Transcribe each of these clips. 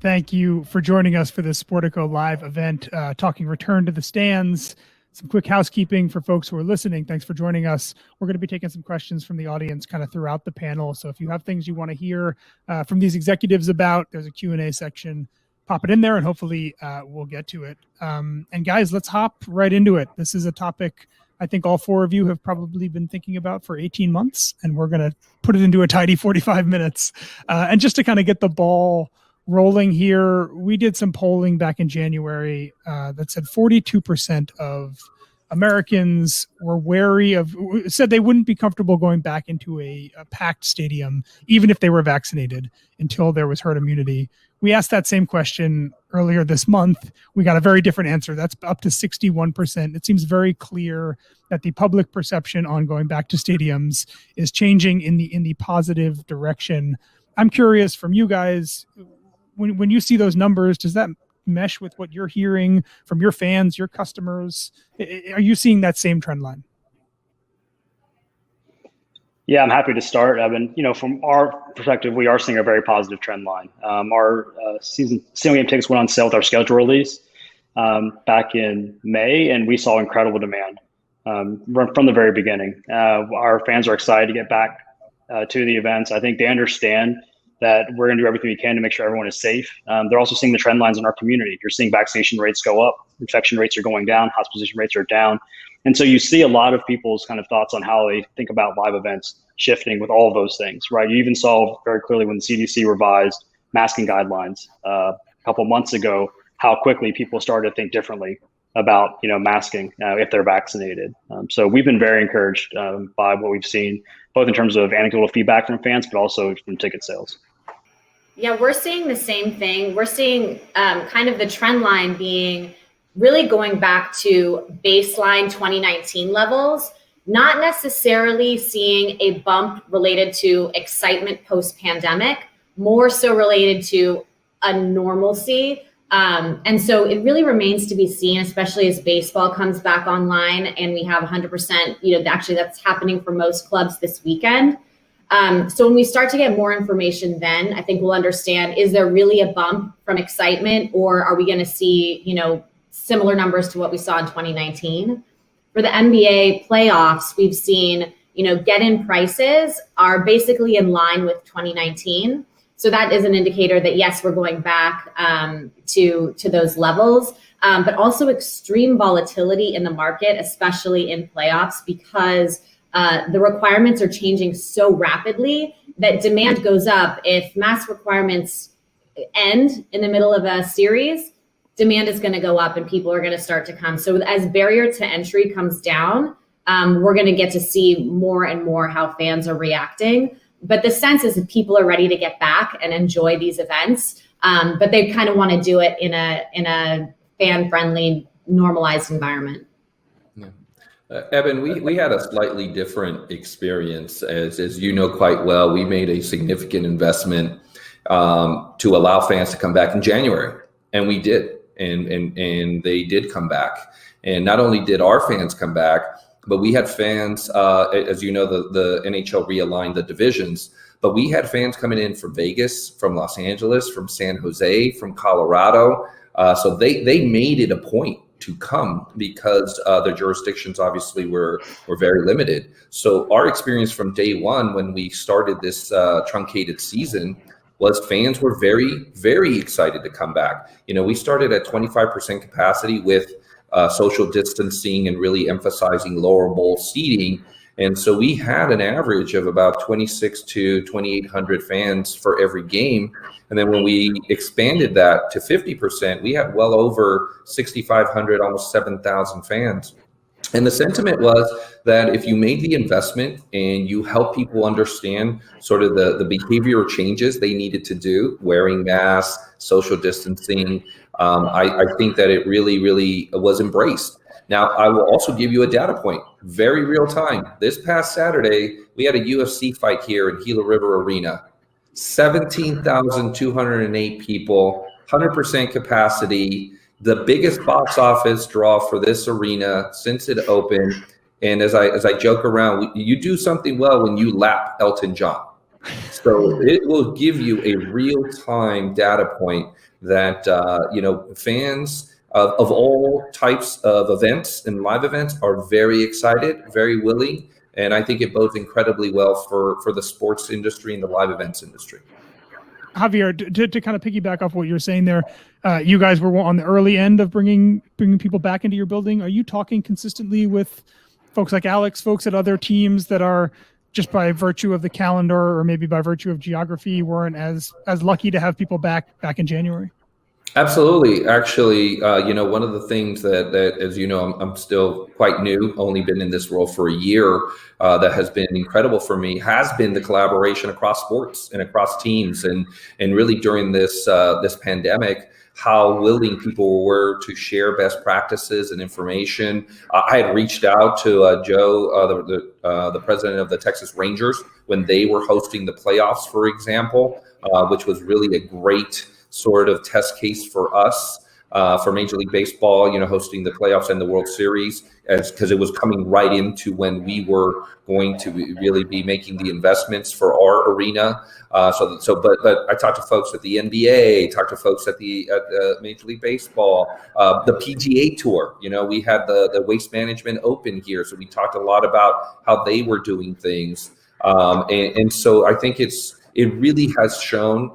Thank you for joining us for this SporticoLIVE event, talking return to the stands. Some quick housekeeping for folks who are listening. Thanks for joining us. We're going to be taking some questions from the audience kind of throughout the panel. So if you have things you want to hear from these executives about, there's a Q&A section. Pop it in there and hopefully we'll get to it. And guys, let's hop right into it. This is a topic I think all four of you have probably been thinking about for 18 months, and we're going to put it into a tidy 45 minutes. And just to kind of get the ball rolling here, we did some polling back in January that said 42% of Americans were wary of, said they wouldn't be comfortable going back into a packed stadium, even if they were vaccinated, until there was herd immunity. We asked that same question earlier this month. We got a very different answer. That's up to 61%. It seems very clear that the public perception on going back to stadiums is changing in the positive direction. I'm curious from you guys, when you see those numbers, does that mesh with what you're hearing from your fans, your customers? Are you seeing that same trend line? Yeah, I'm happy to start, Eben. From our perspective, we are seeing a very positive trend line. Our season game tickets went on sale with our schedule release back in May, and we saw incredible demand from the very beginning. Our fans are excited to get back to the events. I think they understand that we're going to do everything we can to make sure everyone is safe. They're also seeing the trend lines in our community. You're seeing vaccination rates go up, infection rates are going down, hospitalization rates are down. And so you see a lot of people's kind of thoughts on how they think about live events shifting with all of those things, right? You even saw very clearly when the CDC revised masking guidelines a couple months ago, how quickly people started to think differently about, masking if they're vaccinated. So we've been very encouraged by what we've seen, both in terms of anecdotal feedback from fans, but also from ticket sales. Yeah, we're seeing the same thing. We're seeing kind of the trend line being really going back to baseline 2019 levels, not necessarily seeing a bump related to excitement post-pandemic, more so related to a normalcy. And so it really remains to be seen, especially as baseball comes back online and we have 100%, actually that's happening for most clubs this weekend. So when we start to get more information, then I think we'll understand, is there really a bump from excitement, or are we going to see, similar numbers to what we saw in 2019? For the NBA playoffs, we've seen, get-in prices are basically in line with 2019. So that is an indicator that, yes, we're going back to those levels, but also extreme volatility in the market, especially in playoffs, because the requirements are changing so rapidly that demand goes up. If mask requirements end in the middle of a series, demand is going to go up and people are going to start to come. So as barrier to entry comes down, we're going to get to see more and more how fans are reacting. But the sense is that people are ready to get back and enjoy these events, but they kind of want to do it in a fan-friendly, normalized environment. Yeah. Eben, we had a slightly different experience, as you know quite well. We made a significant investment to allow fans to come back in January, and we did. And they did come back. And not only did our fans come back, but we had fans, as you know, the NHL realigned the divisions, but we had fans coming in from Vegas, from Los Angeles, from San Jose, from Colorado. So they made it a point to come because their jurisdictions obviously were very limited. So our experience from day one when we started this truncated season was fans were very, very excited to come back. We started at 25% capacity with social distancing and really emphasizing lower bowl seating. And so we had an average of about 26 to 2,800 fans for every game. And then when we expanded that to 50%, we had well over 6,500, almost 7,000 fans. And the sentiment was that if you made the investment and you help people understand sort of the behavioral changes they needed to do, wearing masks, social distancing, I think that it really, really was embraced. Now, I will also give you a data point, very real time. This past Saturday, we had a UFC fight here in Gila River Arena. 17,208 people, 100% capacity, the biggest box office draw for this arena since it opened. And as I joke around, you do something well when you lap Elton John. So it will give you a real-time data point that, fans of all types of events and live events are very excited, very willing. And I think it bodes incredibly well for the sports industry and the live events industry. Javier, to kind of piggyback off what you're saying there, you guys were on the early end of bringing people back into your building. Are you talking consistently with folks like Alex, folks at other teams that are just by virtue of the calendar or maybe by virtue of geography weren't as lucky to have people back in January? Absolutely. Actually, one of the things that as you know, I'm still quite new, only been in this role for a year, that has been incredible for me has been the collaboration across sports and across teams, and really during this pandemic, how willing people were to share best practices and information. I had reached out to Joe, the president of the Texas Rangers, when they were hosting the playoffs, for example, which was really a great sort of test case for us, for Major League Baseball, hosting the playoffs and the World Series, because it was coming right into when we were going to really be making the investments for our arena. But I talked to folks at the NBA, talked to folks at the Major League Baseball, the PGA Tour. We had the Waste Management Open here, so we talked a lot about how they were doing things, and so I think it really has shown,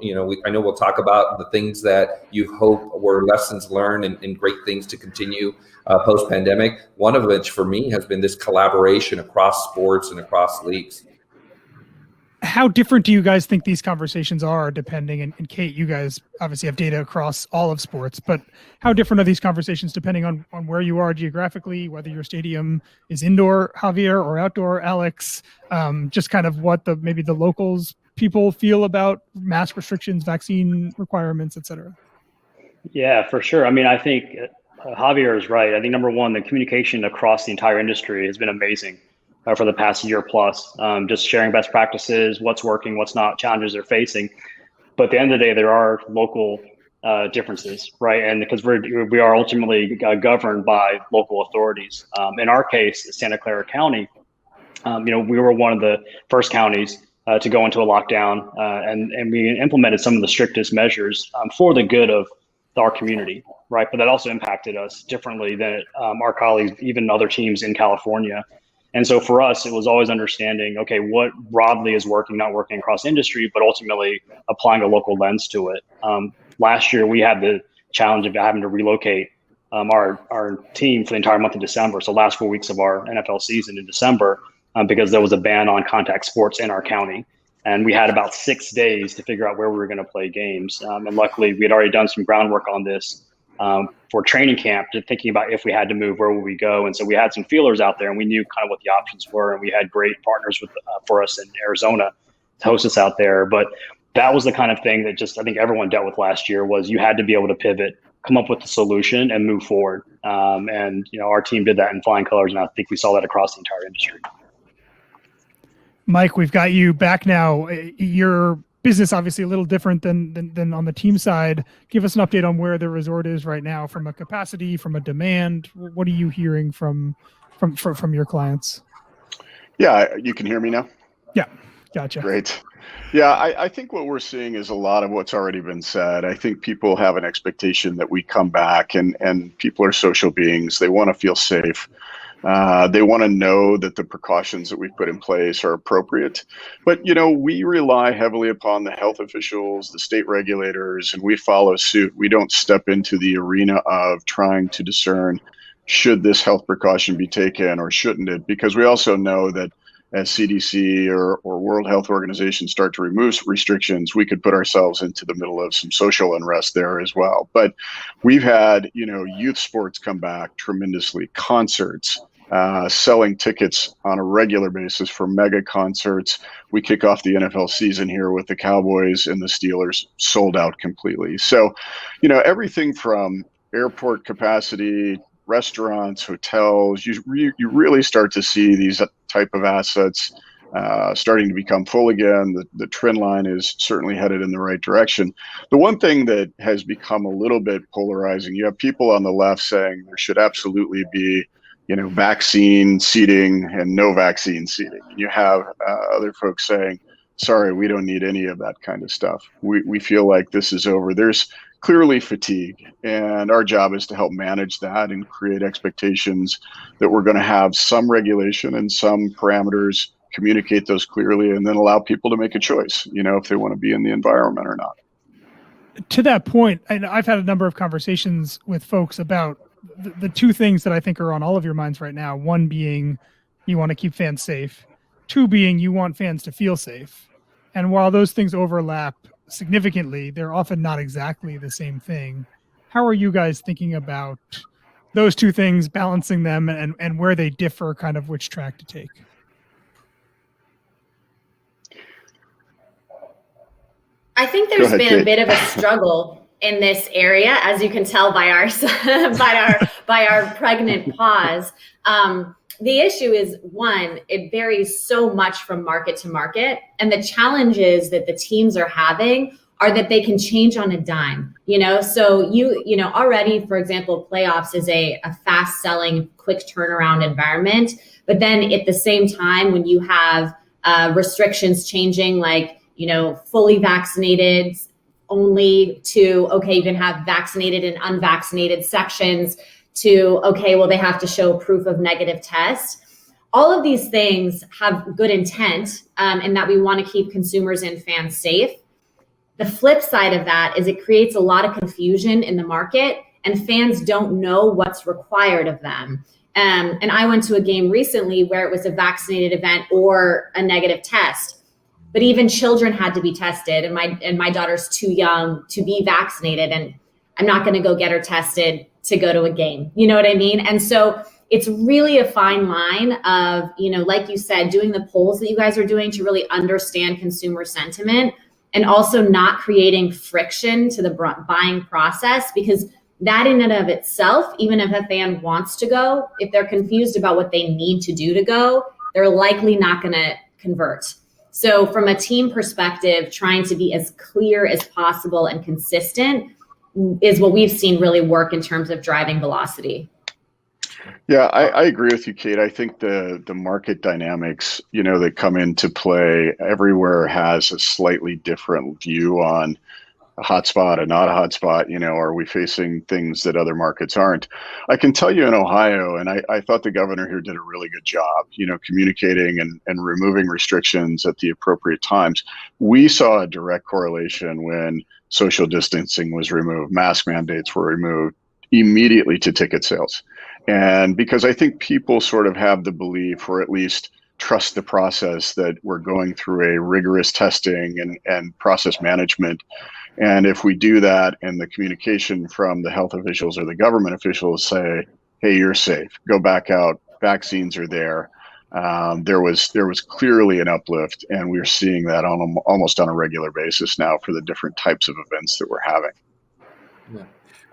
I know we'll talk about the things that you hope were lessons learned and great things to continue post-pandemic. One of which for me has been this collaboration across sports and across leagues. How different do you guys think these conversations are depending, and Kate, you guys obviously have data across all of sports, but how different are these conversations depending on where you are geographically, whether your stadium is indoor, Javier, or outdoor, Alex, just kind of what maybe the locals people feel about mask restrictions, vaccine requirements, et cetera? Yeah, for sure. I mean, I think Javier is right. I think number one, the communication across the entire industry has been amazing for the past year plus, just sharing best practices, what's working, what's not, challenges they're facing. But at the end of the day, there are local differences, right? And because we are ultimately governed by local authorities. In our case, Santa Clara County, we were one of the first counties to go into a lockdown, and we implemented some of the strictest measures for the good of our community, right? But that also impacted us differently than our colleagues, even other teams in California. And so for us, it was always understanding, okay, what broadly is working, not working across industry, but ultimately applying a local lens to it. Last year, we had the challenge of having to relocate our team for the entire month of December. So last 4 weeks of our NFL season in December, because there was a ban on contact sports in our county. And we had about 6 days to figure out where we were going to play games. And luckily, we had already done some groundwork on this for training camp, to thinking about if we had to move, where would we go? And so we had some feelers out there, and we knew kind of what the options were. And we had great partners for us in Arizona to host us out there. But that was the kind of thing that just, I think everyone dealt with last year, was you had to be able to pivot, come up with a solution, and move forward. And our team did that in flying colors, and I think we saw that across the entire industry. Mike, we've got you back now. Your business obviously a little different than on the team side. Give us an update on where the resort is right now, from a capacity, from a demand. What are you hearing from your clients? Yeah, you can hear me now? Yeah, gotcha. Great. Yeah, I think what we're seeing is a lot of what's already been said. I think people have an expectation that we come back, and people are social beings. They want to feel safe. They want to know that the precautions that we put in place are appropriate. But, we rely heavily upon the health officials, the state regulators, and we follow suit. We don't step into the arena of trying to discern, should this health precaution be taken or shouldn't it? Because we also know that as CDC or World Health Organization start to remove restrictions, we could put ourselves into the middle of some social unrest there as well. But we've had, youth sports come back tremendously, concerts, selling tickets on a regular basis for mega concerts. We kick off the NFL season here with the Cowboys and the Steelers, sold out completely. So, everything from airport capacity, restaurants, hotels, you really start to see these type of assets starting to become full again. The trend line is certainly headed in the right direction. The one thing that has become a little bit polarizing, you have people on the left saying there should absolutely be vaccine seating and no vaccine seating. You have other folks saying, sorry, we don't need any of that kind of stuff. We feel like this is over. There's clearly fatigue. And our job is to help manage that and create expectations that we're going to have some regulation and some parameters, communicate those clearly, and then allow people to make a choice, if they want to be in the environment or not. To that point, and I've had a number of conversations with folks about the two things that I think are on all of your minds right now. One being you want to keep fans safe. Two being you want fans to feel safe. And while those things overlap significantly, they're often not exactly the same thing. How are you guys thinking about those two things, balancing them, and where they differ, kind of which track to take? I think there's been a bit of a struggle in this area, as you can tell by our by our pregnant pause. The issue is, one, it varies so much from market to market, and the challenges that the teams are having are that they can change on a dime. So already, for example, playoffs is a fast-selling, quick turnaround environment, but then at the same time, when you have restrictions changing, like fully vaccinated only to, okay, you can have vaccinated and unvaccinated sections, to, okay, well, they have to show proof of negative test. All of these things have good intent, and that we want to keep consumers and fans safe. The flip side of that is it creates a lot of confusion in the market, and fans don't know what's required of them. And I went to a game recently where it was a vaccinated event or a negative test. But even children had to be tested, and my daughter's too young to be vaccinated, and I'm not going to go get her tested to go to a game. You know what I mean? And so it's really a fine line of, like you said, doing the polls that you guys are doing to really understand consumer sentiment, and also not creating friction to the buying process, because that in and of itself, even if a fan wants to go, if they're confused about what they need to do to go, they're likely not going to convert. So from a team perspective, trying to be as clear as possible and consistent is what we've seen really work in terms of driving velocity. Yeah, I agree with you, Kate. I think the market dynamics, that come into play everywhere has a slightly different view on a hotspot and not a hotspot. Are we facing things that other markets aren't? I can tell you in Ohio, and I thought the governor here did a really good job, communicating and removing restrictions at the appropriate times. We saw a direct correlation when social distancing was removed, mask mandates were removed, immediately to ticket sales. And because I think people sort of have the belief, or at least trust the process, that we're going through a rigorous testing and process management. And if we do that, and the communication from the health officials or the government officials say, hey, you're safe, go back out, vaccines are there. There was clearly an uplift, and we're seeing that almost on a regular basis now for the different types of events that we're having. Yeah.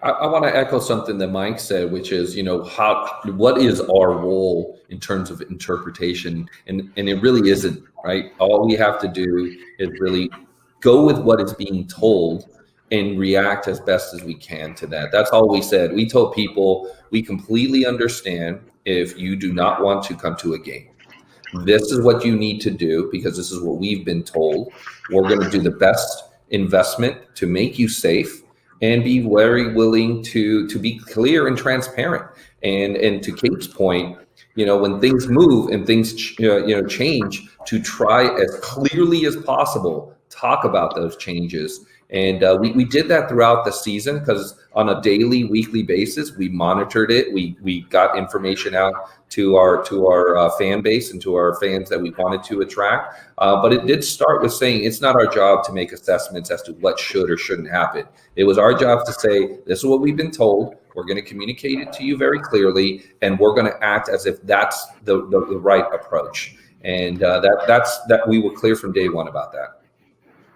I want to echo something that Mike said, which is, what is our role in terms of interpretation? And it really isn't, right? All we have to do is really go with what is being told and react as best as we can to that. That's all we said. We told people, we completely understand if you do not want to come to a game. This is what you need to do, because this is what we've been told. We're going to do the best investment to make you safe, and be very willing to be clear and transparent. And to Kate's point, when things move and things change, to try as clearly as possible talk about those changes. And we did that throughout the season, because on a daily, weekly basis, we monitored it. We got information out to our fan base and to our fans that we wanted to attract. But it did start with saying it's not our job to make assessments as to what should or shouldn't happen. It was our job to say, this is what we've been told. We're going to communicate it to you very clearly, and we're going to act as if that's the right approach. And that we were clear from day one about that.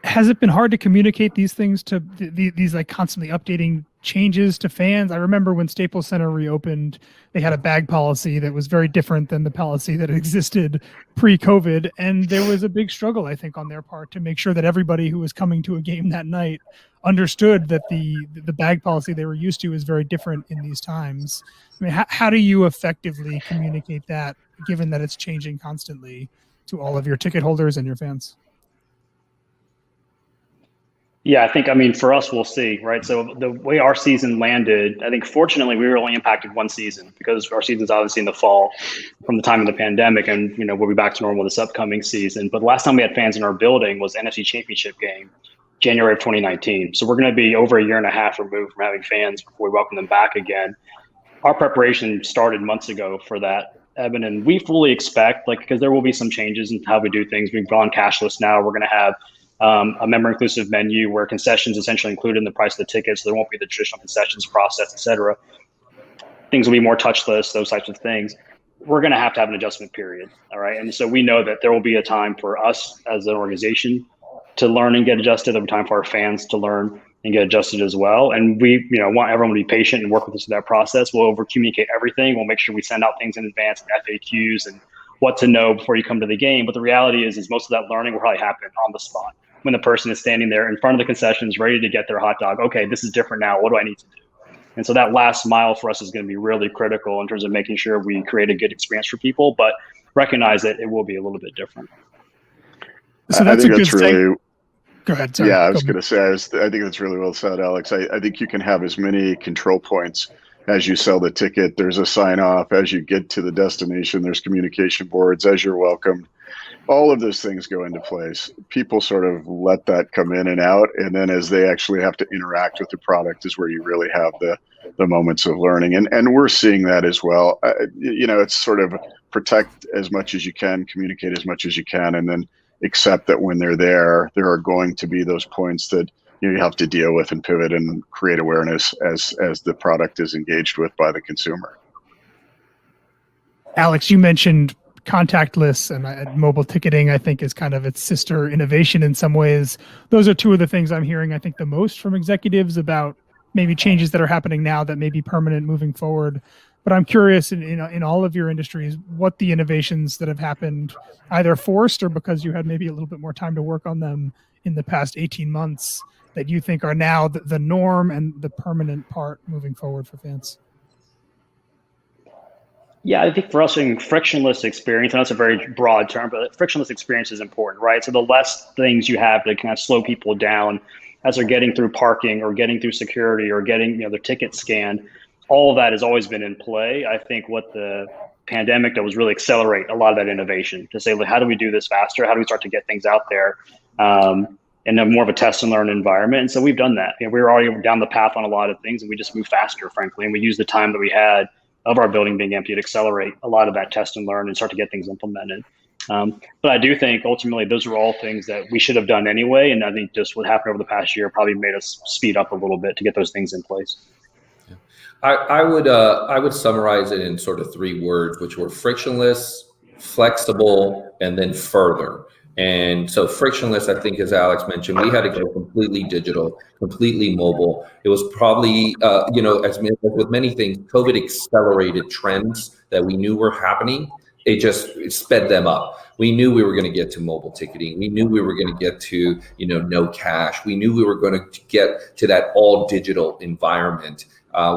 Has it been hard to communicate these things to these like constantly updating changes to fans? I remember when Staples Center reopened, they had a bag policy that was very different than the policy that existed pre-COVID. And there was a big struggle, I think, on their part to make sure that everybody who was coming to a game that night understood that the bag policy they were used to is very different in these times. I mean, how do you effectively communicate that, given that it's changing constantly, to all of your ticket holders and your fans? Yeah, I mean, for us, we'll see, right? So the way our season landed, I think fortunately we were only impacted one season because our season's obviously in the fall from the time of the pandemic, and we'll be back to normal this upcoming season. But the last time we had fans in our building was the NFC Championship game, January of 2019. So we're going to be over a year and a half removed from having fans before we welcome them back again. Our preparation started months ago for that, Eben, and we fully expect, because there will be some changes in how we do things. We've gone cashless now. We're going to have a member-inclusive menu where concessions essentially included in the price of the ticket, so there won't be the traditional concessions process, et cetera. Things will be more touchless, those types of things. We're going to have an adjustment period, all right? And so we know that there will be a time for us as an organization to learn and get adjusted. There'll be time for our fans to learn and get adjusted as well. And we want everyone to be patient and work with us in that process. We'll over-communicate everything. We'll make sure we send out things in advance, FAQs, and what to know before you come to the game. But the reality is most of that learning will probably happen on the spot when the person is standing there in front of the concessions, ready to get their hot dog. Okay, this is different now. What do I need to do? And so that last mile for us is going to be really critical in terms of making sure we create a good experience for people, but recognize that it will be a little bit different. So that's a good thing. Go ahead. Sorry. Yeah, I was going to say, I think that's really well said, Alex. I think you can have as many control points as you sell the ticket. There's a sign off. As you get to the destination, there's communication boards. As you're welcomed, all of those things go into place. People sort of let that come in and out. And then as they actually have to interact with the product is where you really have the moments of learning. And we're seeing that as well. It's sort of protect as much as you can, communicate as much as you can, and then accept that when they're there are going to be those points that you have to deal with and pivot and create awareness as the product is engaged with by the consumer. Alex, you mentioned contactless and mobile ticketing, I think, is kind of its sister innovation in some ways. Those are two of the things I'm hearing, I think, the most from executives about maybe changes that are happening now that may be permanent moving forward. But I'm curious in all of your industries, what the innovations that have happened, either forced or because you had maybe a little bit more time to work on them in the past 18 months, that you think are now the norm and the permanent part moving forward for fans? Yeah, I think for us, frictionless experience, and that's a very broad term, but frictionless experience is important, right? So the less things you have to kind of slow people down as they're getting through parking or getting through security or getting their ticket scanned, all of that has always been in play. I think what the pandemic did was really accelerate a lot of that innovation to say, how do we do this faster? How do we start to get things out there in a more of a test and learn environment? And so we've done that. We were already down the path on a lot of things, and we just moved faster, frankly. And we used the time that we had of our building being empty to accelerate a lot of that test and learn and start to get things implemented. But I do think ultimately those are all things that we should have done anyway. And I think just what happened over the past year probably made us speed up a little bit to get those things in place. I would summarize it in sort of 3 words, which were frictionless, flexible, and then further. And so frictionless, I think, as Alex mentioned, we had to go completely digital, completely mobile. It was probably, as with many things, COVID accelerated trends that we knew were happening. It sped them up. We knew we were going to get to mobile ticketing. We knew we were going to get to, no cash. We knew we were going to get to that all digital environment,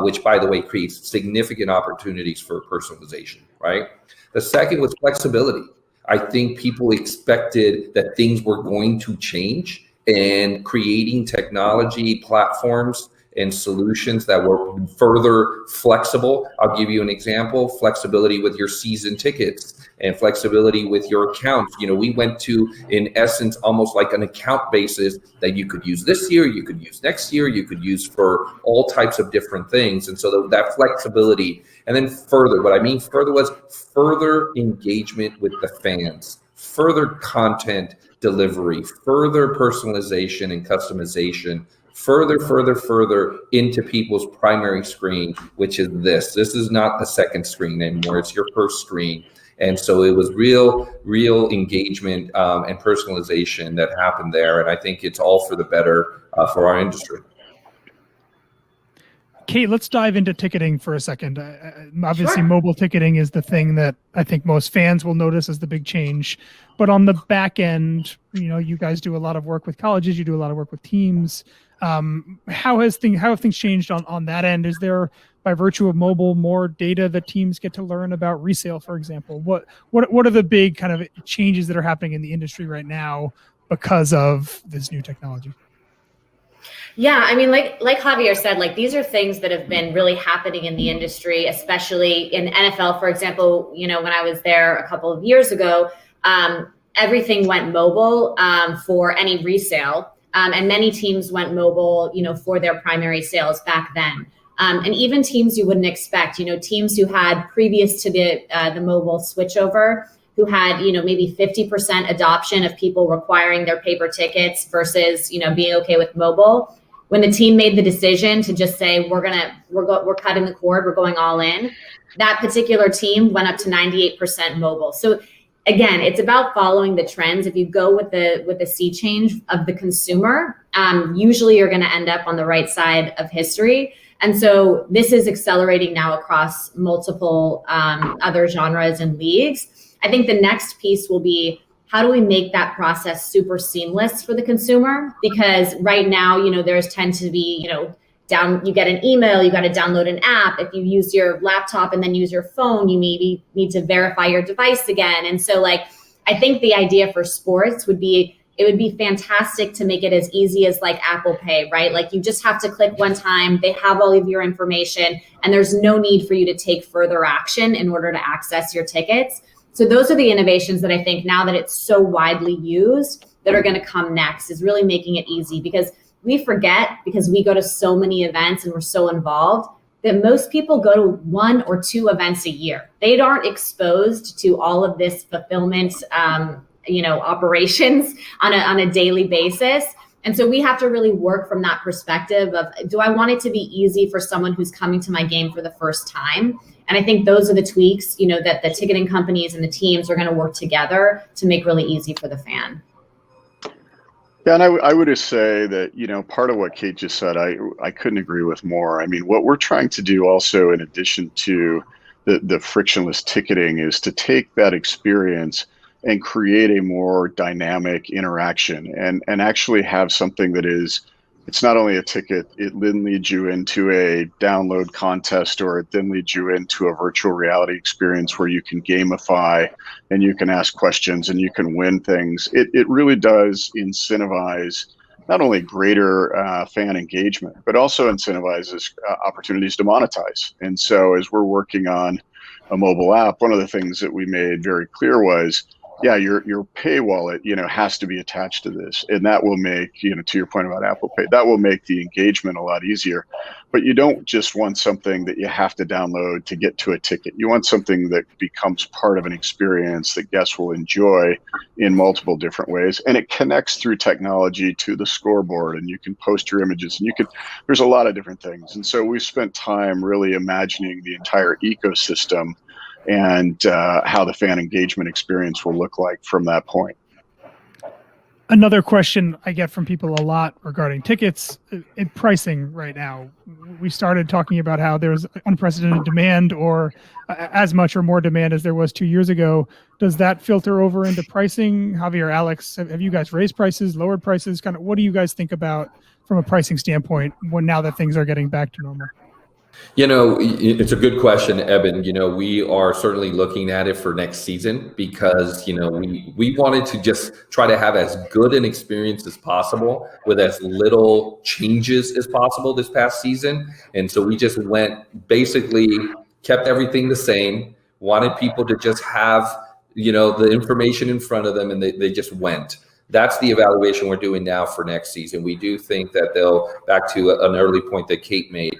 which, by the way, creates significant opportunities for personalization, right? The second was flexibility. I think people expected that things were going to change, and creating technology platforms and solutions that were further flexible. I'll give you an example: flexibility with your season tickets and flexibility with your accounts. We went to, in essence, almost like an account basis that you could use this year, you could use next year, you could use for all types of different things. And so that flexibility, and then further, what I mean further was further engagement with the fans, further content delivery, further personalization and customization, further into people's primary screen, which is this. This is not the second screen anymore. It's your first screen. And so it was real engagement and personalization that happened there. And I think it's all for the better for our industry. Kate, let's dive into ticketing for a second. Obviously, sure. Mobile ticketing is the thing that I think most fans will notice as the big change. But on the back end, you guys do a lot of work with colleges. You do a lot of work with teams. How have things changed on that end? Is there, by virtue of mobile, more data that teams get to learn about resale, for example? What are the big kind of changes that are happening in the industry right now because of this new technology? Yeah, I mean, like Javier said, like these are things that have been really happening in the industry, especially in NFL, for example. You know, when I was there a couple of years ago, everything went mobile for any resale, and many teams went mobile, you know, for their primary sales back then. And even teams you wouldn't expect, you know, teams who had previous to the mobile switchover, who had, you know, maybe 50% adoption of people requiring their paper tickets versus, you know, being okay with mobile. When the team made the decision to just say, we're cutting the cord, we're going all in, that particular team went up to 98% mobile. So again, it's about following the trends. If you go with the sea change of the consumer, usually you're going to end up on the right side of history. And so this is accelerating now across multiple other genres and leagues. I think the next piece will be, how do we make that process super seamless for the consumer? Because right now, you know, there's tend to be, you know, you get an email, you got to download an app. If you use your laptop and then use your phone, you maybe need to verify your device again. And so like, I think the idea for sports would be, it would be fantastic to make it as easy as like Apple Pay, right? Like you just have to click one time, they have all of your information, and there's no need for you to take further action in order to access your tickets. So those are the innovations that I think, now that it's so widely used, that are going to come next, is really making it easy. Because we forget, because we go to so many events and we're so involved, that most people go to 1 or 2 events a year. They aren't exposed to all of this fulfillment, operations on a daily basis. And so we have to really work from that perspective of, do I want it to be easy for someone who's coming to my game for the first time? And I think those are the tweaks, you know, that the ticketing companies and the teams are going to work together to make really easy for the fan. Yeah, and I would just say that, you know, part of what Kate just said, I couldn't agree with more. I mean, what we're trying to do also, in addition to the frictionless ticketing, is to take that experience and create a more dynamic interaction and actually have something that is, it's not only a ticket, it then leads you into a download contest, or it then leads you into a virtual reality experience where you can gamify and you can ask questions and you can win things. It really does incentivize not only greater fan engagement, but also incentivizes opportunities to monetize. And so as we're working on a mobile app, one of the things that we made very clear was, yeah, your pay wallet, you know, has to be attached to this, and that will make, you know, to your point about Apple Pay, that will make the engagement a lot easier. But you don't just want something that you have to download to get to a ticket. You want something that becomes part of an experience that guests will enjoy in multiple different ways, and it connects through technology to the scoreboard, and you can post your images, and there's a lot of different things. And so we've spent time really imagining the entire ecosystem and how the fan engagement experience will look like from that point. Another question I get from people a lot regarding tickets, pricing right now. We started talking about how there's unprecedented demand, or as much or more demand as there was 2 years ago. Does that filter over into pricing? Javier, Alex, have you guys raised prices, lowered prices? Kind of, what do you guys think about from a pricing standpoint now that things are getting back to normal? You know, it's a good question, Eben. You know, we are certainly looking at it for next season because, you know, we wanted to just try to have as good an experience as possible with as little changes as possible this past season. And so we just basically kept everything the same, wanted people to just have, you know, the information in front of them, and they just went. That's the evaluation we're doing now for next season. We do think that back to an early point that Kate made,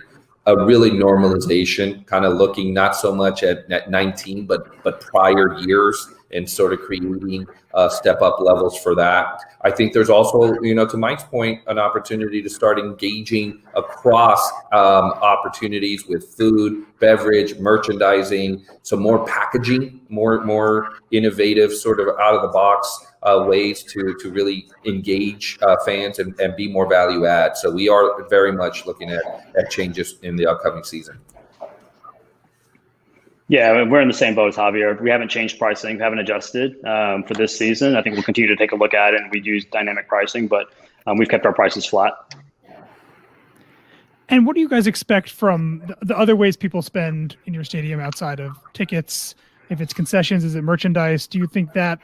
a really normalization, kind of looking not so much at 19, but prior years, and sort of creating step up levels for that. I think there's also, you know, to Mike's point, an opportunity to start engaging across opportunities with food, beverage, merchandising, some more packaging, more innovative, sort of out of the box ways to really engage fans and be more value add. So we are very much looking at changes in the upcoming season. Yeah, we're in the same boat as Javier. We haven't changed pricing, haven't adjusted for this season. I think we'll continue to take a look at it, and we use dynamic pricing, but we've kept our prices flat. And what do you guys expect from the other ways people spend in your stadium outside of tickets? If it's concessions, is it merchandise? Do you think that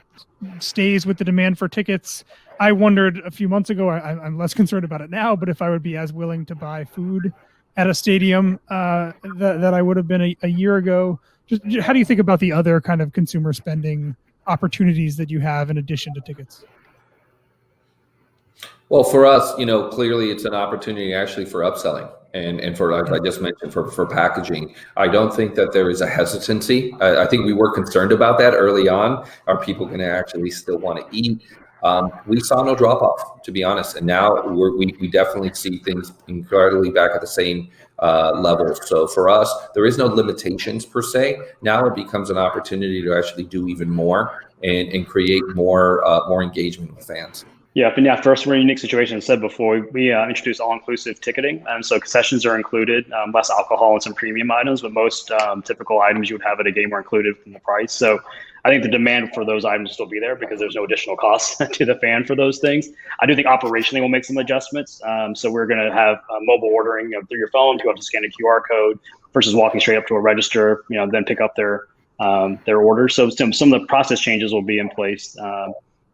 stays with the demand for tickets? I wondered a few months ago, I'm less concerned about it now, but if I would be as willing to buy food at a stadium that I would have been a year ago. Just how do you think about the other kind of consumer spending opportunities that you have in addition to tickets? Well, for us, clearly it's an opportunity actually for upselling and for, like I just mentioned, for packaging. I don't think that there is a hesitancy. I think we were concerned about that early on. Are people going to actually still want to eat? We saw no drop off, to be honest. And now we definitely see things incredibly back at the same level. So for us, there is no limitations per se. Now it becomes an opportunity to actually do even more and create more engagement with fans. Yeah, but first we're in a unique situation. As I said before, we introduced all-inclusive ticketing. So concessions are included, less alcohol and some premium items, but most typical items you would have at a game are included in the price. So I think the demand for those items will still be there because there's no additional cost to the fan for those things. I do think operationally we'll make some adjustments. So we're going to have mobile ordering through your phone. You have to scan a QR code versus walking straight up to a register, then pick up their order. So some of the process changes will be in place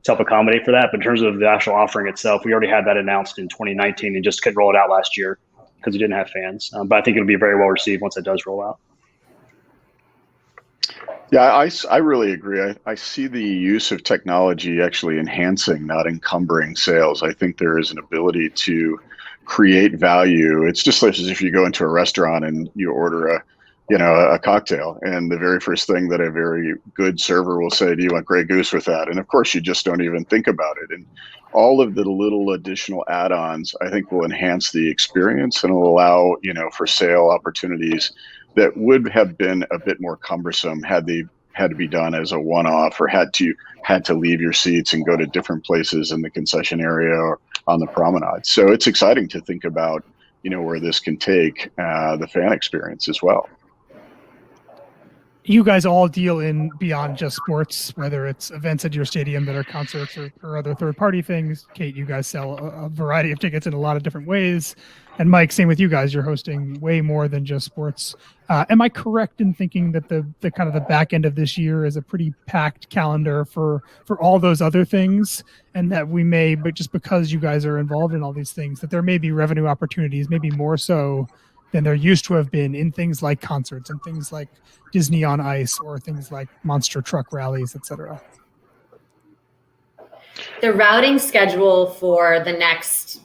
to help accommodate for that. But in terms of the actual offering itself, we already had that announced in 2019 and just couldn't roll it out last year because we didn't have fans. But I think it'll be very well received once it does roll out. Yeah, I really agree. I see the use of technology actually enhancing, not encumbering sales. I think there is an ability to create value. It's just like as if you go into a restaurant and you order a cocktail, and the very first thing that a very good server will say, do you want Grey Goose with that? And of course you just don't even think about it. And all of the little additional add-ons, I think, will enhance the experience and will allow, for sale opportunities that would have been a bit more cumbersome had they had to be done as a one-off or had to leave your seats and go to different places in the concession area or on the promenade. So it's exciting to think about, where this can take the fan experience as well. You guys all deal in beyond just sports, whether it's events at your stadium that are concerts or other third-party things. Kate, you guys sell a variety of tickets in a lot of different ways. And Mike, same with you guys. You're hosting way more than just sports. Am I correct in thinking that the kind of the back end of this year is a pretty packed calendar for all those other things, and that we may, but just because you guys are involved in all these things, that there may be revenue opportunities, maybe more so than there used to have been in things like concerts and things like Disney on Ice or things like monster truck rallies, etc. The routing schedule for the next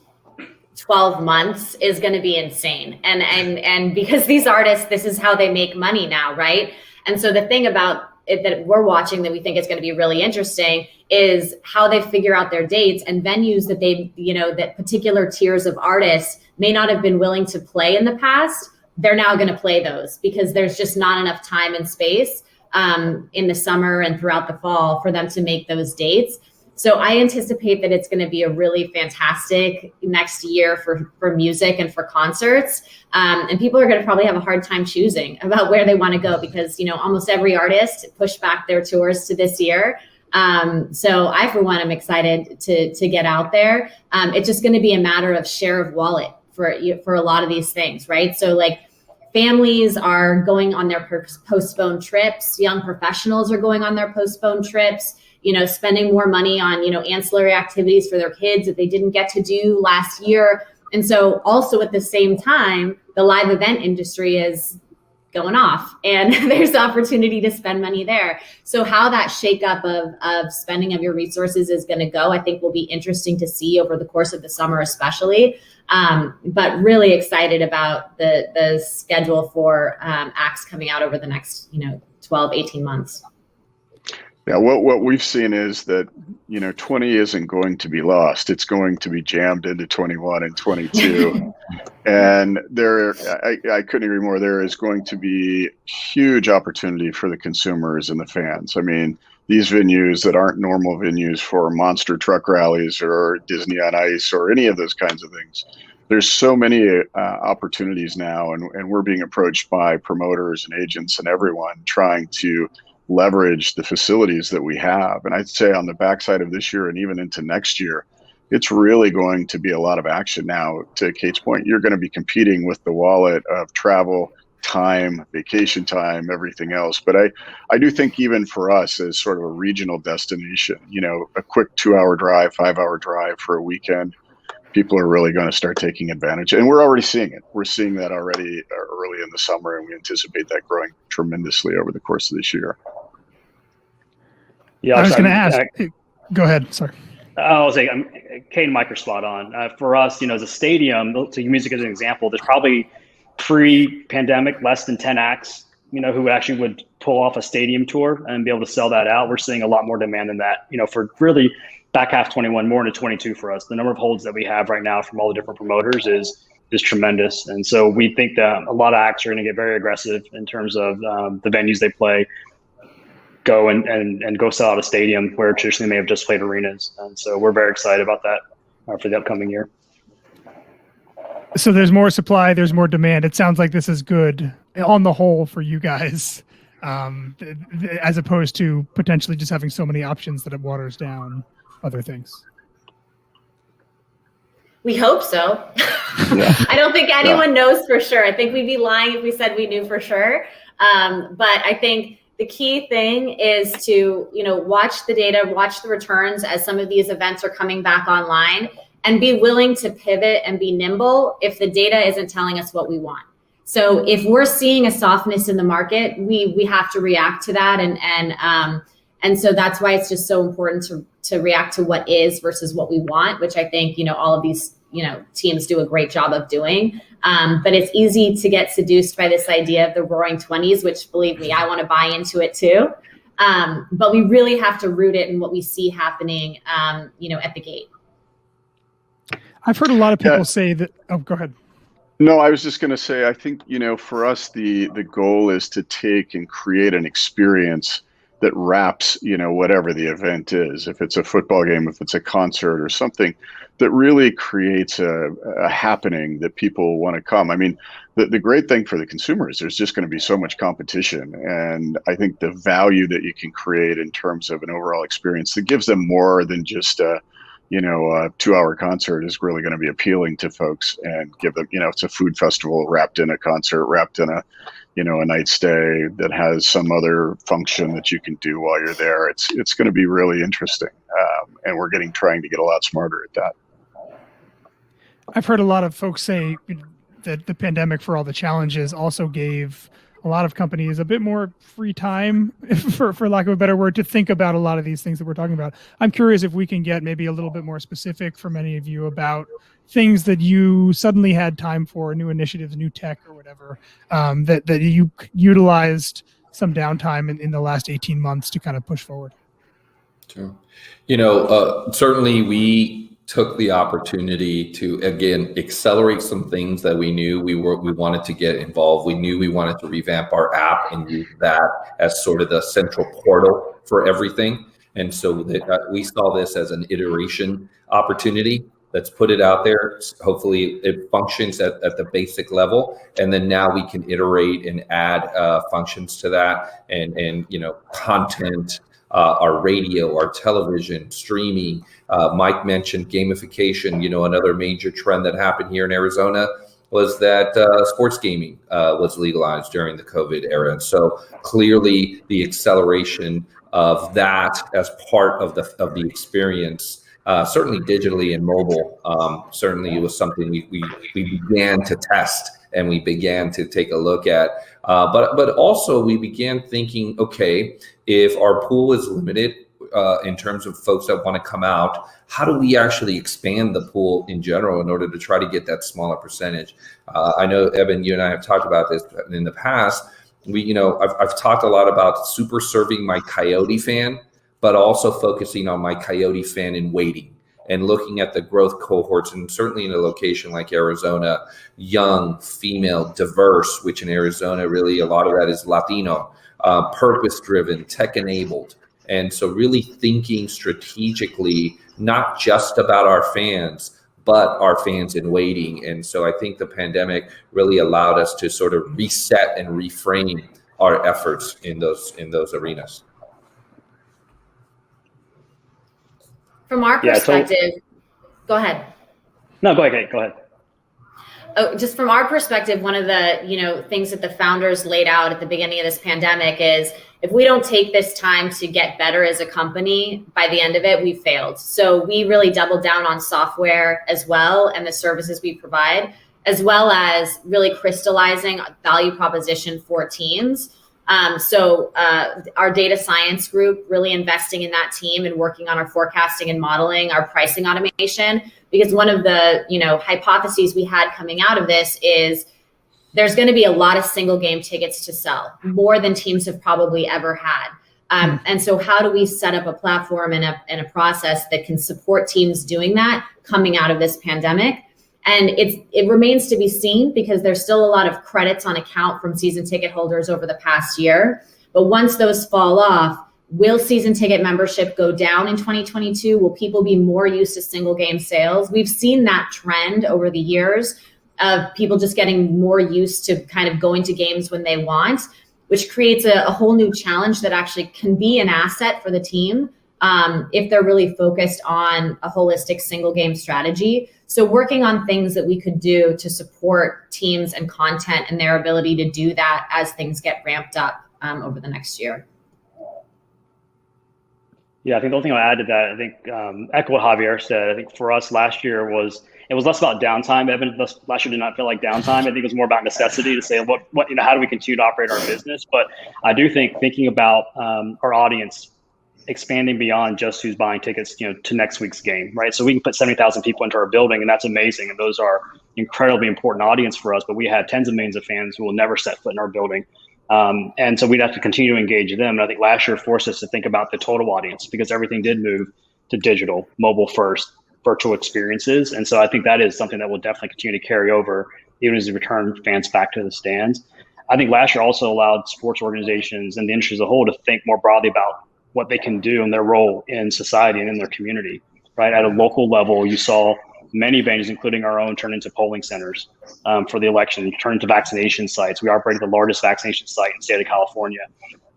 12 months is going to be insane. And because these artists, this is how they make money now, right? And so the thing about it that we're watching that we think is going to be really interesting is how they figure out their dates and venues that they, that particular tiers of artists may not have been willing to play in the past. They're now going to play those because there's just not enough time and space in the summer and throughout the fall for them to make those dates. So I anticipate that it's going to be a really fantastic next year for music and for concerts. And people are going to probably have a hard time choosing about where they want to go because, almost every artist pushed back their tours to this year. So I, for one, am excited to get out there. It's just going to be a matter of share of wallet for a lot of these things, right? So like families are going on their postponed trips. Young professionals are going on their postponed trips. Spending more money on, ancillary activities for their kids that they didn't get to do last year. And so also at the same time, the live event industry is going off and there's opportunity to spend money there. So how that shakeup of spending of your resources is going to go, I think will be interesting to see over the course of the summer, especially. But really excited about the schedule for acts coming out over the next, 12, 18 months. Yeah, what we've seen is that, 20 isn't going to be lost. It's going to be jammed into 21 and 22. And I couldn't agree more. There is going to be huge opportunity for the consumers and the fans. I mean, these venues that aren't normal venues for monster truck rallies or Disney on Ice or any of those kinds of things. There's so many opportunities now, and we're being approached by promoters and agents and everyone trying to leverage the facilities that we have. And I'd say on the backside of this year and even into next year, it's really going to be a lot of action now. To Kate's point, you're going to be competing with the wallet of travel, time, vacation time, everything else. But I do think even for us as sort of a regional destination, a quick 2-hour drive, 5-hour drive for a weekend, people are really going to start taking advantage. And we're already seeing it. We're seeing that already early in the summer, and we anticipate that growing tremendously over the course of this year. Yeah, I was going to ask. Go ahead. Sorry. I was saying, Kate and Mike are spot on. For us, as a stadium, to use music as an example, there's probably pre-pandemic less than 10 acts, who actually would pull off a stadium tour and be able to sell that out. We're seeing a lot more demand than that, for really back half 21, more into 22 for us. The number of holds that we have right now from all the different promoters is tremendous. And so we think that a lot of acts are going to get very aggressive in terms of the venues they play. Go and go sell out a stadium where traditionally may have just played arenas. And so we're very excited about that for the upcoming year. So there's more supply, there's more demand. It sounds like this is good on the whole for you guys, as opposed to potentially just having so many options that it waters down other things. We hope so. Yeah. I don't think anyone knows for sure. I think we'd be lying if we said we knew for sure. But I think the key thing is to, watch the data, watch the returns as some of these events are coming back online, and be willing to pivot and be nimble if the data isn't telling us what we want. So if we're seeing a softness in the market, we have to react to that. And so that's why it's just so important to react to what is versus what we want, which I think, all of these, teams do a great job of doing. But it's easy to get seduced by this idea of the roaring 20s, which, believe me, I want to buy into it too. But we really have to root it in what we see happening, at the gate. I've heard a lot of people say that. Oh, go ahead. No, I was just going to say, I think, for us, the goal is to take and create an experience that wraps, whatever the event is. If it's a football game, if it's a concert or something that really creates a happening that people want to come. I mean, the great thing for the consumer is there's just going to be so much competition. And I think the value that you can create in terms of an overall experience that gives them more than just a 2-hour concert is really going to be appealing to folks and give them, it's a food festival wrapped in a concert, wrapped in a night stay that has some other function that you can do while you're there. It's going to be really interesting. And we're trying to get a lot smarter at that. I've heard a lot of folks say that the pandemic, for all the challenges, also gave a lot of companies a bit more free time, for lack of a better word, to think about a lot of these things that we're talking about. I'm curious if we can get maybe a little bit more specific from any of you about things that you suddenly had time for, new initiatives, new tech or whatever, that you utilized some downtime in the last 18 months to kind of push forward. Sure. Certainly we took the opportunity to, again, accelerate some things that we knew we wanted to get involved. We knew we wanted to revamp our app and use that as sort of the central portal for everything. And so we saw this as an iteration opportunity. Let's put it out there. Hopefully it functions at the basic level. And then now we can iterate and add functions to that and content, our radio, our television, streaming. Mike mentioned gamification. Another major trend that happened here in Arizona was that sports gaming was legalized during the COVID era. And so clearly the acceleration of that as part of the experience, certainly digitally and mobile, certainly it was something we began to test and we began to take a look at. But also we began thinking, okay, if our pool is limited in terms of folks that want to come out, how do we actually expand the pool in general in order to try to get that smaller percentage? I know, Eben, you and I have talked about this in the past. I've talked a lot about super serving my Coyote fan, but also focusing on my Coyote fan in waiting and looking at the growth cohorts, and certainly in a location like Arizona, young, female, diverse, which in Arizona, really a lot of that is Latino, purpose-driven, tech-enabled. And so really thinking strategically, not just about our fans, but our fans in waiting. And so I think the pandemic really allowed us to sort of reset and reframe our efforts in those arenas. From our perspective, go ahead. No, go ahead. Just from our perspective, one of the things that the founders laid out at the beginning of this pandemic is if we don't take this time to get better as a company, by the end of it, we failed. So we really doubled down on software as well and the services we provide, as well as really crystallizing value proposition for teams. So our data science group really investing in that team and working on our forecasting and modeling, our pricing automation, because one of the hypotheses we had coming out of this is there's going to be a lot of single game tickets to sell, more than teams have probably ever had. And so how do we set up a platform and a process that can support teams doing that coming out of this pandemic? And it remains to be seen because there's still a lot of credits on account from season ticket holders over the past year. But once those fall off, will season ticket membership go down in 2022? Will people be more used to single game sales? We've seen that trend over the years of people just getting more used to kind of going to games when they want, which creates a whole new challenge that actually can be an asset for the team if they're really focused on a holistic single game strategy. So working on things that we could do to support teams and content and their ability to do that as things get ramped up over the next year. Yeah, I think the only thing I'll add to that, I think echo what Javier said. I think for us last year it was less about downtime. Eben, last year did not feel like downtime. I think it was more about necessity to say how do we continue to operate our business. But I do think thinking about our audience expanding beyond just who's buying tickets, to next week's game, right? So we can put 70,000 people into our building, and that's amazing. And those are incredibly important audience for us. But we have tens of millions of fans who will never set foot in our building. And so we'd have to continue to engage them. And I think last year forced us to think about the total audience because everything did move to digital, mobile first, virtual experiences. And so I think that is something that will definitely continue to carry over even as we return fans back to the stands. I think last year also allowed sports organizations and the industry as a whole to think more broadly about what they can do and their role in society and in their community, right? At a local level, you saw many venues, including our own, turn into polling centers for the election, turn into vaccination sites. We operated the largest vaccination site in the state of California.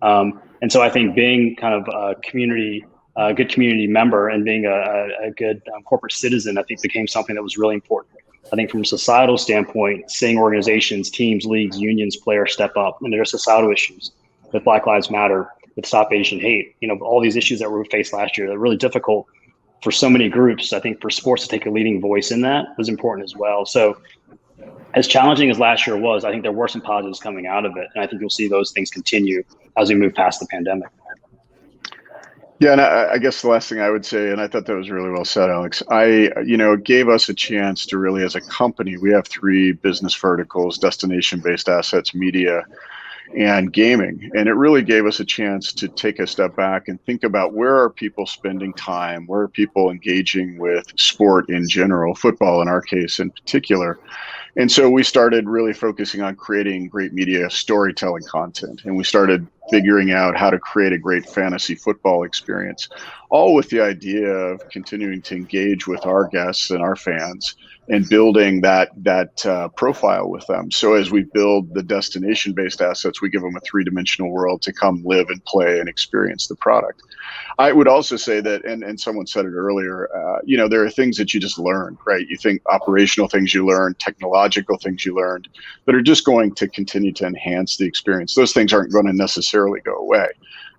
And so I think being kind of a good community member and being a good corporate citizen, I think became something that was really important. I think from a societal standpoint, seeing organizations, teams, leagues, unions, players step up, and there are societal issues with Black Lives Matter, with Stop Asian Hate, all these issues that were faced last year, they're really difficult for so many groups. I think for sports to take a leading voice in that was important as well. So as challenging as last year was, I think there were some positives coming out of it. And I think you'll see those things continue as we move past the pandemic. Yeah, and I guess the last thing I would say, and I thought that was really well said, Alex, it gave us a chance to really, as a company, we have 3 business verticals: destination-based assets, media, and gaming. And it really gave us a chance to take a step back and think about where are people spending time, where are people engaging with sport in general, football in our case in particular. And so we started really focusing on creating great media storytelling content. And we started figuring out how to create a great fantasy football experience, all with the idea of continuing to engage with our guests and our fans and building that profile with them. So as we build the destination-based assets, we give them a 3-dimensional world to come live and play and experience the product. I would also say that, and someone said it earlier, there are things that you just learn, right? You think operational things you learn, technological things you learned that are just going to continue to enhance the experience. Those things aren't going to necessarily go away.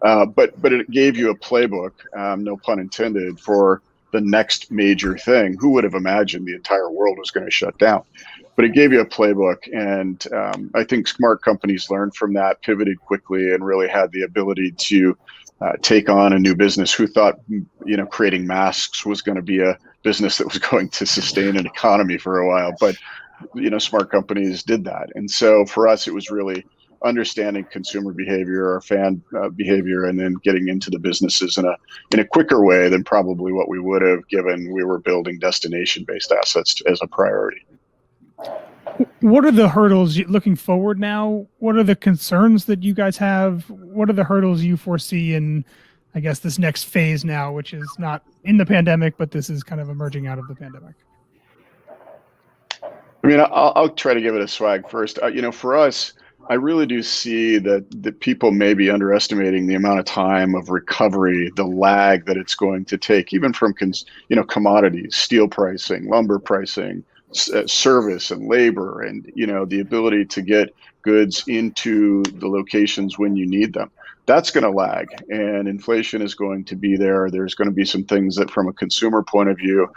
But it gave you a playbook, no pun intended, for the next major thing. Who would have imagined the entire world was going to shut down? But it gave you a playbook, and I think smart companies learned from that, pivoted quickly, and really had the ability to take on a new business. Who thought, creating masks was going to be a business that was going to sustain an economy for a while? But smart companies did that, and so for us, it was really understanding consumer behavior or fan behavior, and then getting into the businesses in a quicker way than probably what we would have given we were building destination-based assets as a priority. What are the hurdles looking forward now? What are the concerns that you guys have? What are the hurdles you foresee in, I guess, this next phase now, which is not in the pandemic, but this is kind of emerging out of the pandemic? I mean, I'll try to give it a swag first. For us, I really do see that people may be underestimating the amount of time of recovery, the lag that it's going to take, even from commodities, steel pricing, lumber pricing, service and labor and, the ability to get goods into the locations when you need them. That's going to lag, and inflation is going to be there. There's going to be some things that from a consumer point of view,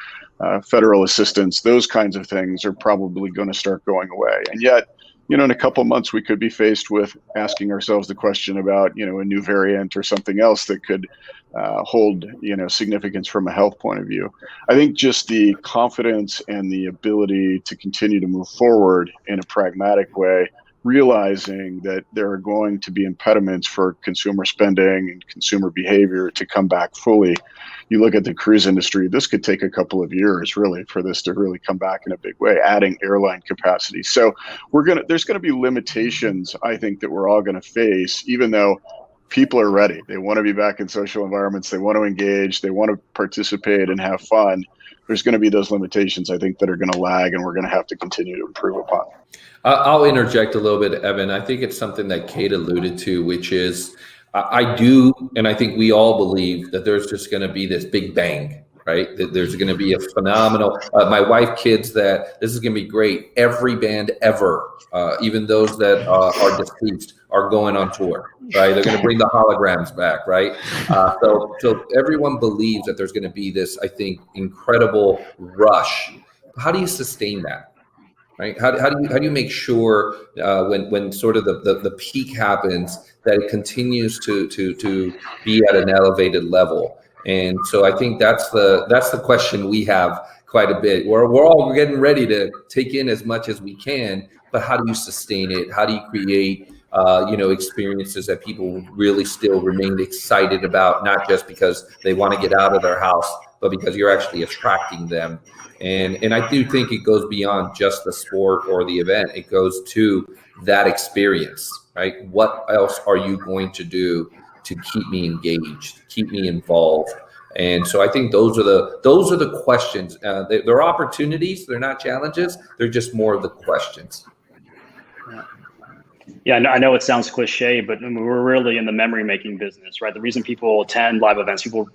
federal assistance, those kinds of things are probably going to start going away. And yet, in a couple of months, we could be faced with asking ourselves the question about, a new variant or something else that could hold, significance from a health point of view. I think just the confidence and the ability to continue to move forward in a pragmatic way, realizing that there are going to be impediments for consumer spending and consumer behavior to come back fully. You look at the cruise industry, this could take a couple of years really for this to really come back in a big way, adding airline capacity. So there's going to be limitations, I think, that we're all going to face, even though people are ready. They want to be back in social environments. They want to engage. They want to participate and have fun. There's going to be those limitations, I think, that are going to lag, and we're going to have to continue to improve upon. I'll interject a little bit, Eben. I think it's something that Kate alluded to, which is I do, and I think we all believe that there's just going to be this big bang, right? That there's going to be a phenomenal, my wife kids that this is going to be great. Every band ever, even those that are deceased, are going on tour, right? They're going to bring the holograms back, right? So everyone believes that there's going to be this, I think, incredible rush. How do you sustain that? Right? How do you make sure when sort of the peak happens that it continues to be at an elevated level? And so I think that's the question we have quite a bit. We're all getting ready to take in as much as we can, but how do you sustain it? How do you create experiences that people really still remain excited about, not just because they want to get out of their house, but because you're actually attracting them. And I do think it goes beyond just the sport or the event. It goes to that experience, right? What else are you going to do to keep me engaged, keep me involved? And so I think those are the questions. They're opportunities. They're not challenges. They're just more of the questions. Yeah, I know it sounds cliche, but we're really in the memory making business, right? The reason people attend live events, people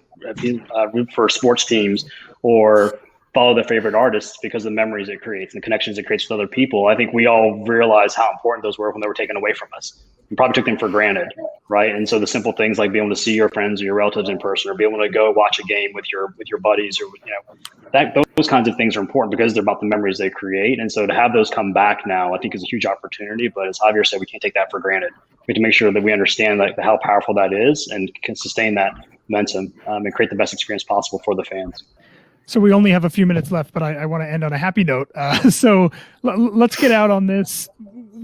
root for sports teams or follow their favorite artists because of the memories it creates and the connections it creates with other people. I think we all realize how important those were when they were taken away from us. We probably took them for granted, right? And so the simple things like being able to see your friends or your relatives in person, or be able to go watch a game with your buddies, or those kinds of things are important because they're about the memories they create. And so to have those come back now, I think is a huge opportunity. But as Xavier said, we can't take that for granted. We have to make sure that we understand how powerful that is and can sustain that momentum and create the best experience possible for the fans. So we only have a few minutes left, but I want to end on a happy note. So let's get out on this.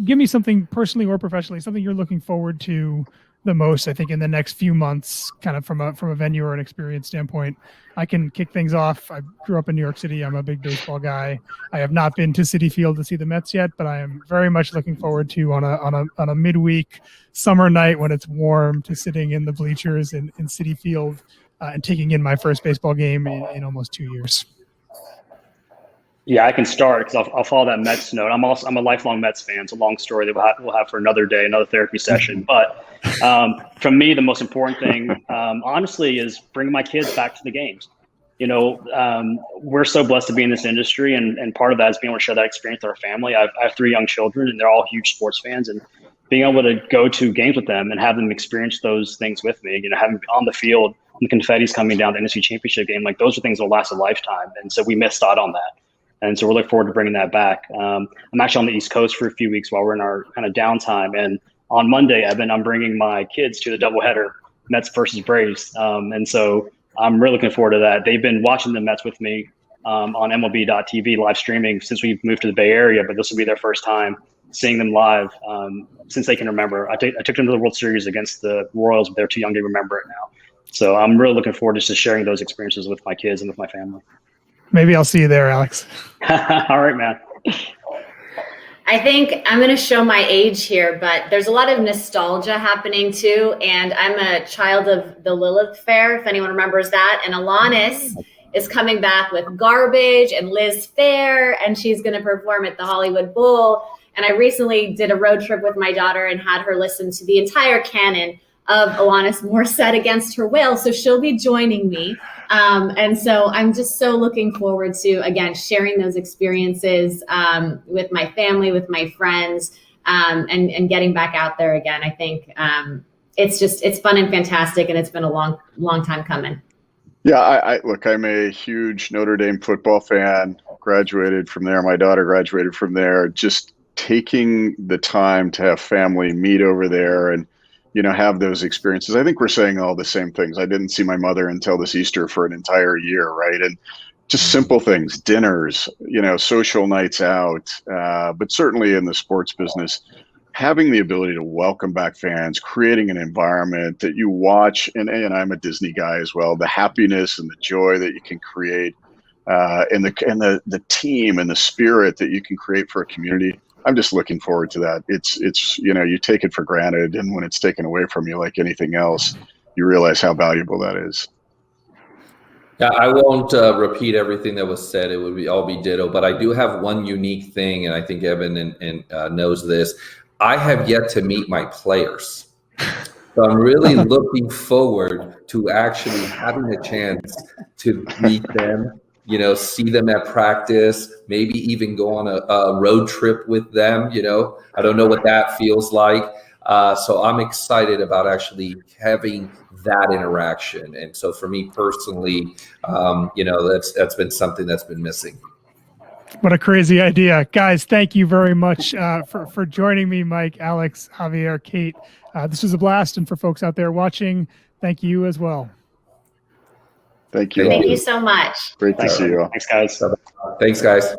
Give me something personally or professionally, something you're looking forward to the most, I think, in the next few months, kind of from a venue or an experience standpoint. I can kick things off. I grew up in New York City. I'm a big baseball guy. I have not been to Citi Field to see the Mets yet, but I am very much looking forward to on a midweek summer night when it's warm, to sitting in the bleachers in Citi Field and taking in my first baseball game in almost 2 years. Yeah, I can start because I'll follow that Mets note. I'm a lifelong Mets fan. It's a long story that we'll have for another day, another therapy session. But for me, the most important thing, honestly, is bringing my kids back to the games. We're so blessed to be in this industry, and part of that is being able to share that experience with our family. I have 3 young children, and they're all huge sports fans, and being able to go to games with them and have them experience those things with me, having on the field, the confetti's coming down, the NFC Championship game, like those are things that will last a lifetime. And so we missed out on that. And so we're looking forward to bringing that back. I'm actually on the East Coast for a few weeks while we're in our kind of downtime. And on Monday, Eben, I'm bringing my kids to the doubleheader, Mets versus Braves. And so I'm really looking forward to that. They've been watching the Mets with me on MLB.TV live streaming since we moved to the Bay Area, but this will be their first time seeing them live since they can remember. I took them to the World Series against the Royals, but they're too young to remember it now. So I'm really looking forward to just sharing those experiences with my kids and with my family. Maybe I'll see you there, Alex. All right, man. I think I'm going to show my age here, but there's a lot of nostalgia happening too. And I'm a child of the Lilith Fair, if anyone remembers that. And Alanis is coming back with Garbage and Liz Fair, and she's going to perform at the Hollywood Bowl. And I recently did a road trip with my daughter and had her listen to the entire canon of Alanis Morissette against her will. So she'll be joining me. And so I'm just so looking forward to, again, sharing those experiences with my family, with my friends, and getting back out there again. I think it's fun and fantastic, and it's been a long time coming. Yeah, look, I'm a huge Notre Dame football fan, graduated from there. My daughter graduated from there. Just taking the time to have family meet over there and, have those experiences. I think we're saying all the same things. I didn't see my mother until this Easter for an entire year, right? And just simple things, dinners, social nights out, but certainly in the sports business, having the ability to welcome back fans, creating an environment that you watch, and I'm a Disney guy as well, the happiness and the joy that you can create, and the team and the spirit that you can create for a community. I'm just looking forward to that. It's you take it for granted, and when it's taken away from you like anything else, you realize how valuable that is. Yeah, I won't repeat everything that was said. It would all be ditto, but I do have one unique thing, and I think Eben knows this. I have yet to meet my players. So I'm really looking forward to actually having a chance to meet them, see them at practice, maybe even go on a road trip with them. I don't know what that feels like. So I'm excited about actually having that interaction. And so for me personally, that's been something that's been missing. What a crazy idea. Guys, thank you very much for joining me, Mike, Alex, Xavier, Kate. This was a blast. And for folks out there watching, thank you as well. Thank you. Thank you so much. Great to see you all. Thanks, guys. Thanks, guys.